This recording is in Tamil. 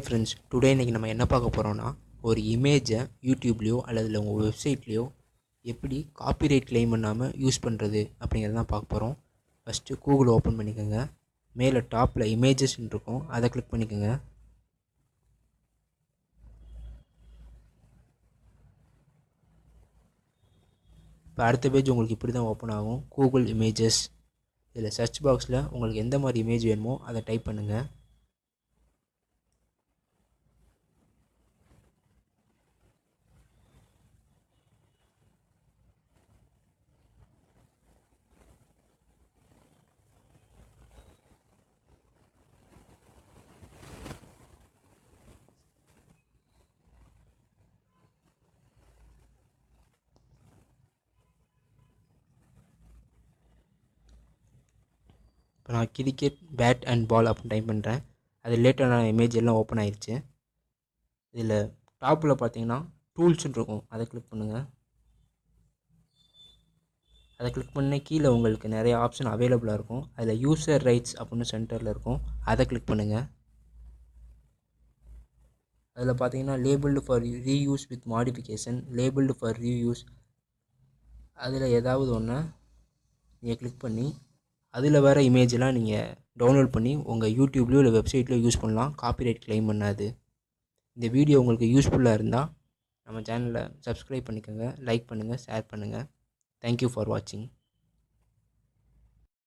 ஹாய் ஃப்ரெண்ட்ஸ், டுடே இன்றைக்கி நம்ம என்ன பார்க்க போகிறோன்னா, ஒரு இமேஜை யூடியூப்லேயோ அல்லது உங்கள் வெப்சைட்லேயோ எப்படி காப்பிரைட் கிளைம் பண்ணாமல் யூஸ் பண்ணுறது அப்படிங்கிறது தான் பார்க்க போகிறோம். ஃபஸ்ட்டு கூகுள் ஓப்பன் பண்ணிக்கோங்க. மேலே டாப்பில் இமேஜஸ்ன்னு இருக்கும், அதை கிளிக் பண்ணிக்கோங்க. இப்போ அடுத்த பேஜ் உங்களுக்கு இப்படி தான் ஓப்பன் ஆகும். Google images. இதில் சர்ச் பாக்ஸில் உங்களுக்கு எந்த மாதிரி இமேஜ் வேணுமோ அதை டைப் பண்ணுங்கள். இப்போ நான் கிரிக்கெட் பேட் அண்ட் பால் அப்படின்னு டைப் பண்ணுறேன். அது ரிலேட்டடான இமேஜ் எல்லாம் ஓப்பன் ஆயிடுச்சு. இதில் டாப்பில் பார்த்தீங்கன்னா டூல்ஸ்ன்னு இருக்கும், அதை கிளிக் பண்ணுங்கள். அதை கிளிக் பண்ணி கீழே உங்களுக்கு நிறைய ஆப்ஷன் அவைலபிளாக இருக்கும். அதில் யூசர் ரைட்ஸ் அப்படின்னு சென்டரில் இருக்கும், அதை கிளிக் பண்ணுங்கள். அதில் பார்த்தீங்கன்னா labelled for reuse with modification, labelled for reuse, அதில் ஏதாவது ஒன்று நீங்கள் கிளிக் பண்ணி அதில் வர இமேஜெலாம் நீங்கள் டவுன்லோட் பண்ணி உங்கள் யூடியூப்லேயோ இல்லை வெப்சைட்லேயோ யூஸ் பண்ணலாம். காப்பிரைட் கிளைம் பண்ணாது. இந்த வீடியோ உங்களுக்கு யூஸ்ஃபுல்லாக இருந்தால் நம்ம சேனலை சப்ஸ்கிரைப் பண்ணிக்கோங்க, லைக் பண்ணுங்கள், ஷேர் பண்ணுங்கள். தேங்க்யூ ஃபார் வாட்சிங்.